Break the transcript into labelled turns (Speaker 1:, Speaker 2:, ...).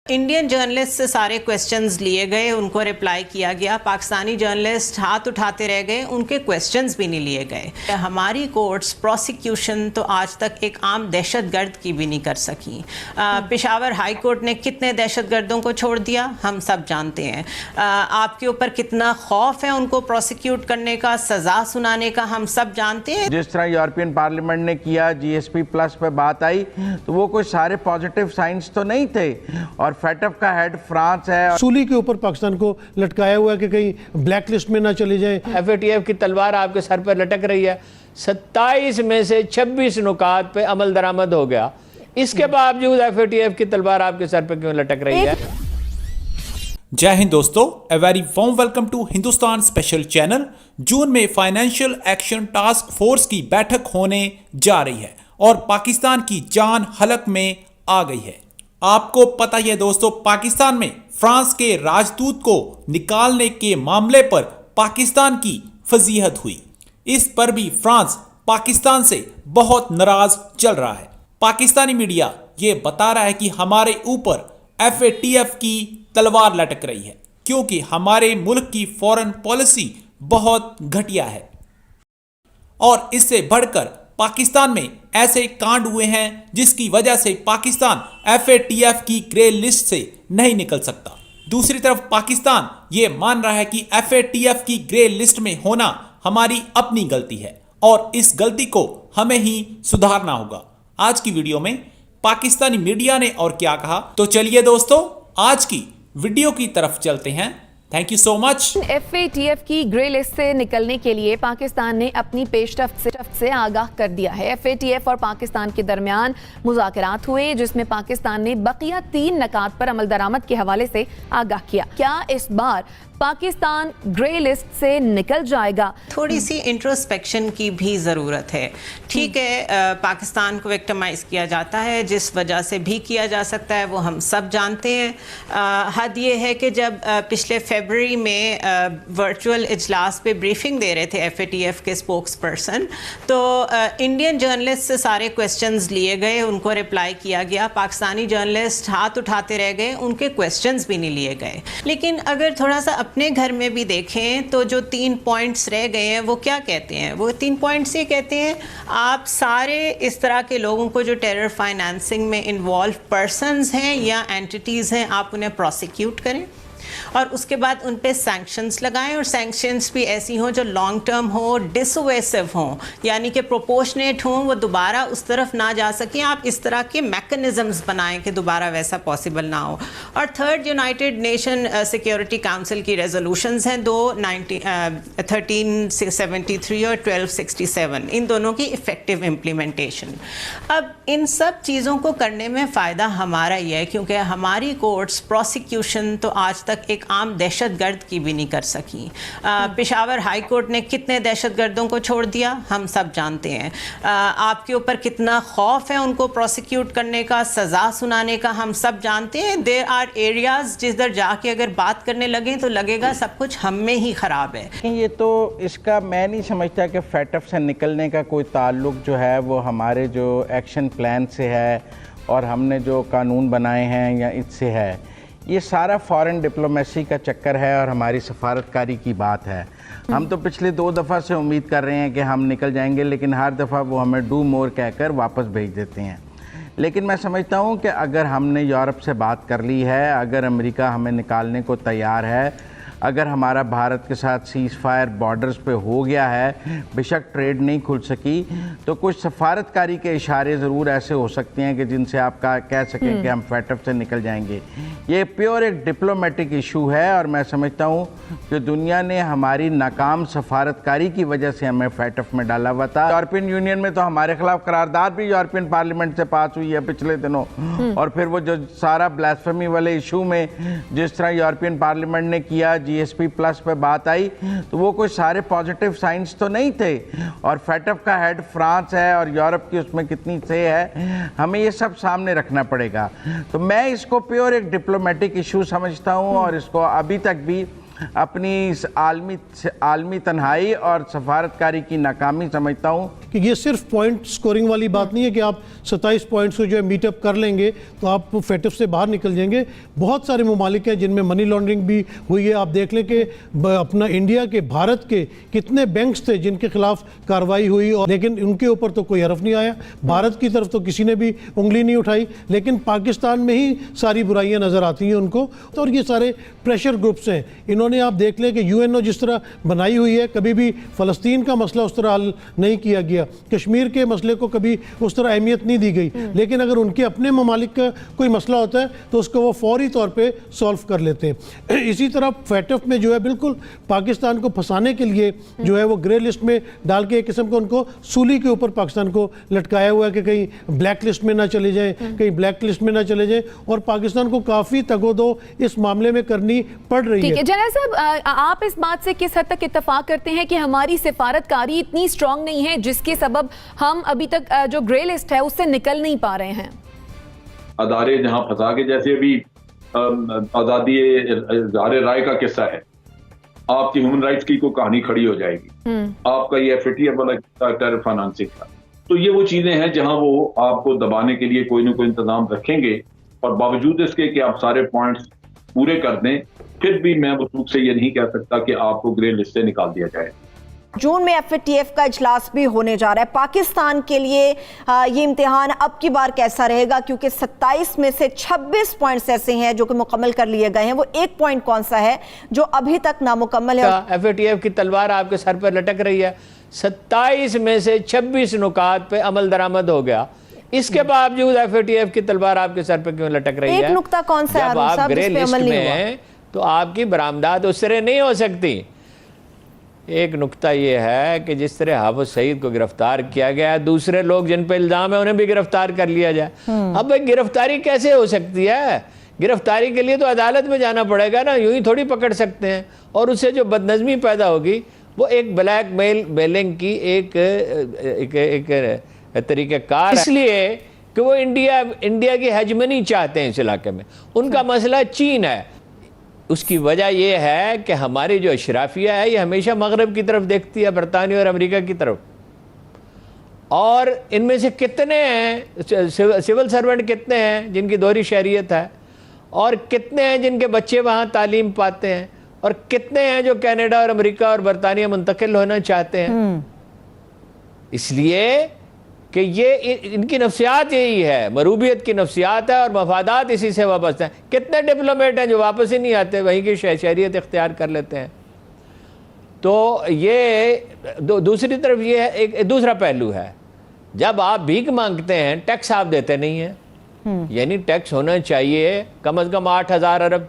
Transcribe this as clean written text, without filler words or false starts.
Speaker 1: Indian journalist से सारे questions लिए गए, उनको रिप्लाई किया गया। पाकिस्तानी जर्नलिस्ट हाथ उठाते रह गए, उनके क्वेश्चंस भी नहीं लिए गए। हमारी कोर्ट्स प्रोसिक्यूशन तो आज तक एक आम दहशतगर्द की भी नहीं कर सकी। पेशावर हाई कोर्ट ने कितने दहशतगर्दों को छोड़ दिया हम सब जानते हैं। आपके ऊपर कितना खौफ है उनको प्रोसिक्यूट करने का, सजा सुनाने का, हम सब जानते हैं।
Speaker 2: जिस तरह यूरोपियन पार्लियामेंट ने किया, GSP प्लस पे बात आई, तो वो कोई सारे पॉजिटिव साइंस तो नहीं थे। और फेटअप का हेड फ्रांस है।
Speaker 3: सूली के ऊपर पाकिस्तान को लटकाया हुआ है कि कहीं ब्लैक लिस्ट में ना चले जाए।
Speaker 4: FATF की तलवार आपके सर पर लटक रही है। 27 में से 26 नुकात पे अमल दरामद हो गया, इसके बावजूद FATF की तलवार आपके सर पर क्यों लटक रही है?
Speaker 5: जय हिंद दोस्तों, a very warm welcome to Hindustan special channel. जून में फाइनेंशियल एक्शन टास्क फोर्स की बैठक होने जा रही है और पाकिस्तान की जान हलक में आ गई है। आपको पता ही है दोस्तों, पाकिस्तान में फ्रांस के राजदूत को निकालने के मामले पर पाकिस्तान की फजीहत हुई। इस पर भी फ्रांस पाकिस्तान से बहुत नाराज चल रहा है। पाकिस्तानी मीडिया ये बता रहा है कि हमारे ऊपर FATF की तलवार लटक रही है क्योंकि हमारे मुल्क की फॉरेन पॉलिसी बहुत घटिया है और इससे बढ़कर पाकिस्तान में ऐसे कांड हुए हैं जिसकी वजह से पाकिस्तान FATF की ग्रे लिस्ट से नहीं निकल सकता। दूसरी तरफ पाकिस्तान ये मान रहा है कि FATF की ग्रे लिस्ट में होना हमारी अपनी गलती है और इस गलती को हमें ही सुधारना होगा। आज की वीडियो में पाकिस्तानी मीडिया ने और क्या कहा, तो चलिए दोस्तों आज की वीडियो की तरफ चलते हैं। Thank you so much.
Speaker 6: FATF की ग्रे लिस्ट से निकलने के लिए पाकिस्तान ने अपनी पेशरफ्त से आगाह कर दिया है। FATF और पाकिस्तान के दरमियान मुज़ाकरात हुए जिसमें पाकिस्तान ने बकिया 3 नकात पर अमल दरामद के हवाले से आगाह किया। क्या इस बार पाकिस्तान ग्रे लिस्ट से निकल जाएगा?
Speaker 1: थोड़ी सी इंट्रोस्पेक्शन की भी ज़रूरत है। ठीक है, पाकिस्तान को विक्टिमाइज़ किया जाता है, जिस वजह से भी किया जा सकता है वो हम सब जानते हैं। हद ये है कि जब पिछले फरवरी में वर्चुअल इजलास पे ब्रीफिंग दे रहे थे FATF के स्पोक्स पर्सन, तो इंडियन जर्नलिस्ट से सारे क्वेश्चंस लिए गए, उनको रिप्लाई किया गया। पाकिस्तानी जर्नलिस्ट हाथ उठाते रह गए, उनके क्वेश्चंस भी नहीं लिए गए। लेकिन अगर थोड़ा सा अपने घर में भी देखें तो जो 3 पॉइंट्स रह गए हैं वो क्या कहते हैं? वो 3 पॉइंट्स ये कहते हैं, आप सारे इस तरह के लोगों को जो टेरर फाइनेंसिंग में इन्वॉल्व पर्सनस हैं या एंटिटीज़ हैं, आप उन्हें प्रोसिक्यूट करें और उसके बाद उन पे सैंक्शंस लगाएं और सैंक्शंस भी ऐसी हों जो लॉन्ग टर्म हो, डिसोवेसिव हों, यानी कि प्रोपोर्शनेट हों, वो दोबारा उस तरफ ना जा सकें। आप इस तरह के मैकेनिज़म्स बनाएं कि दोबारा वैसा पॉसिबल ना हो। और third, United nation security council की रेजोल्यूशंस हैं 1373 और 1267, इन दोनों की इफ़ेक्टिव इम्प्लीमेंटेशन। अब इन सब चीज़ों को करने में फ़ायदा हमारा ही है क्योंकि हमारी कोर्ट्स प्रोसिक्यूशन तो आज तक एक आम दहशतगर्द की भी नहीं कर सकी। पेशावर हाई कोर्ट ने कितने दहशतगर्दों को छोड़ दिया हम सब जानते हैं। आपके ऊपर कितना खौफ है उनको प्रोसिक्यूट करने का, सज़ा सुनाने का, हम सब जानते हैं। देयर आर एरियाज जिधर जाके अगर बात करने लगें तो लगेगा सब कुछ हम में ही ख़राब है।
Speaker 2: ये तो इसका मैं नहीं समझता कि फेटअप से निकलने का कोई ताल्लुक जो है वो हमारे जो एक्शन प्लान से है और हमने जो कानून बनाए हैं या इससे है। ये सारा फॉरेन डिप्लोमेसी का चक्कर है और हमारी सफारतकारी की बात है। हम तो पिछले 2 दफ़ा से उम्मीद कर रहे हैं कि हम निकल जाएंगे, लेकिन हर दफ़ा वो हमें डू मोर कहकर वापस भेज देते हैं। लेकिन मैं समझता हूँ कि अगर हमने यूरोप से बात कर ली है, अगर अमेरिका हमें निकालने को तैयार है, अगर हमारा भारत के साथ सीज़ फायर बॉर्डर्स पे हो गया है, बेशक ट्रेड नहीं खुल सकी, तो कुछ सफारतकारी के इशारे ज़रूर ऐसे हो सकते हैं कि जिनसे आप कह सकें कि हम फेटअप से निकल जाएंगे। ये प्योर एक डिप्लोमेटिक इशू है और मैं समझता हूँ कि दुनिया ने हमारी नाकाम सफारतकारी की वजह से हमें फेटअप में डाला हुआ था। यूरोपियन यूनियन में तो हमारे खिलाफ करारदाद भी यूरोपियन पार्लियामेंट से पास हुई है पिछले दिनों। और फिर वो जो सारा ब्लास्फेमी वाले इशू में जिस तरह यूरोपियन पार्लियामेंट ने किया, GSP प्लस पे बात आई, तो वो कोई सारे पॉजिटिव साइंस तो नहीं थे। और फेटअप का हेड फ्रांस है और यूरोप की उसमें कितनी से है, हमें ये सब सामने रखना पड़ेगा। तो मैं इसको प्योर एक डिप्लोमेटिक इशू समझता हूँ और इसको अभी तक भी अपनी इस आलमी तन्हाई और सफारतकारी की नाकामी समझता हूँ।
Speaker 3: कि ये सिर्फ पॉइंट स्कोरिंग वाली बात नहीं है कि आप 27 पॉइंट्स को जो है मीटअप कर लेंगे तो आप फेटिफ से बाहर निकल जाएंगे। बहुत सारे ममालिक हैं जिनमें मनी लॉन्ड्रिंग भी हुई है। आप देख लें कि अपना इंडिया के, भारत के कितने बैंक्स थे जिनके खिलाफ कार्रवाई हुई, और लेकिन उनके ऊपर तो कोई हरफ नहीं आया। भारत की तरफ तो किसी ने भी उंगली नहीं उठाई, लेकिन पाकिस्तान में ही सारी बुराइयां नज़र आती हैं उनको। तो और ये सारे प्रेशर ग्रुप्स हैं। इन्होंने, आप देख लें कि यूएनओ जिस तरह बनाई हुई है, कभी भी फ़लस्तीन का मसला उस तरह हल नहीं किया गया, कश्मीर के मसले को कभी उस तरह अहमियत नहीं दी गई। लेकिन अगर उनके अपने ममालिक का कोई मसला होता है तो उसको वो फौरी तौर पे सॉल्व कर लेते हैं। इसी तरह फैटफ में जो है बिल्कुल पाकिस्तान को फंसाने के लिए जो है वो ग्रे लिस्ट में डाल के एक किस्म को उनको सूली के ऊपर पाकिस्तान को लटकाया हुआ है कि कहीं ब्लैक लिस्ट में ना चले जाएं, कहीं ब्लैक लिस्ट में ना चले जाएं, और पाकिस्तान को काफ़ी तगोदो इस मामले में करनी पड़ रही है।
Speaker 6: जनरल साहब, आप इस बात से किस हद तक इत्तेफाक करते हैं कि हमारी सिफारतकारी इतनी स्ट्रांग नहीं है जिसके सबब हम अभी तक जो ग्रे लिस्ट है उससे निकल नहीं पा रहे हैं?
Speaker 7: अदारे जहां फंसा के, जैसे अभी आजादी इज़हार राय का किस्सा है, आपकी ह्यूमन राइट्स की कोई कहानी खड़ी हो जाएगी। आपका ये FATF वाला टेरर फाइनेंसिंग का, तो ये वो चीजें हैं जहां वो आपको दबाने के लिए कोई ना कोई इंतजाम रखेंगे, और बावजूद इसके कि आप सारे पॉइंट्स पूरे कर दें, फिर भी मैं वसूख से ये नहीं कह सकता कि आपको ग्रे लिस्ट से निकाल दिया जाए।
Speaker 8: जून में FATF का इजलास भी होने जा रहा है। पाकिस्तान के लिए ये इम्तिहान अब की बार कैसा रहेगा, क्योंकि 27 में से 26 पॉइंट्स ऐसे हैं जो कि मुकम्मल कर लिए गए हैं। वो एक पॉइंट कौन सा है जो अभी तक नामुकम्मल है?
Speaker 4: FATF की तलवार आपके सर पर लटक रही है। 27 में से 26 नुकात पे अमल दरामद हो गया, इसके बावजूद FATF की तलवार आपके सर पे क्यों लटक रही है?
Speaker 8: एक नुक्ता कौन सा है?
Speaker 4: जब आप ग्रे लिस्ट में हैं तो आपकी बरामदात उस तरह नहीं हो सकती। एक नुक्ता ये है कि जिस तरह हाफिज सईद को गिरफ्तार किया गया, दूसरे लोग जिन पे इल्जाम है उन्हें भी गिरफ्तार कर लिया जाए। अब भाई गिरफ्तारी कैसे हो सकती है? गिरफ्तारी के लिए तो अदालत में जाना पड़ेगा ना, यूं ही थोड़ी पकड़ सकते हैं। और उससे जो बदनज़मी पैदा होगी वो एक ब्लैक मेलिंग की एक तरीक़ेकार, इसलिए कि वो इंडिया की हेजमनी चाहते हैं इस इलाके में। उनका मसला चीन है। उसकी वजह यह है कि हमारी जो अशराफिया है ये हमेशा मगरब की तरफ देखती है, बरतानिया और अमेरिका की तरफ। और इनमें से कितने हैं सिविल सर्वेंट, कितने हैं जिनकी दोहरी शहरियत है, और कितने हैं जिनके बच्चे वहाँ तालीम पाते हैं, और कितने हैं जो कनाडा और अमेरिका और बरतानिया मुंतकिल होना चाहते हैं। इसलिए कि ये इनकी नफ्सियात यही है, मरूबियत की नफ्सियात है, और मफादात इसी से वाबस्ता हैं। कितने डिप्लोमेट हैं जो वापस ही नहीं आते, वहीं की शहरियत इख्तियार कर लेते हैं। तो ये दूसरी तरफ ये है, एक दूसरा पहलू है, जब आप भीख मांगते हैं टैक्स आप देते नहीं हैं। यानी टैक्स होना चाहिए कम से कम 8,000 अरब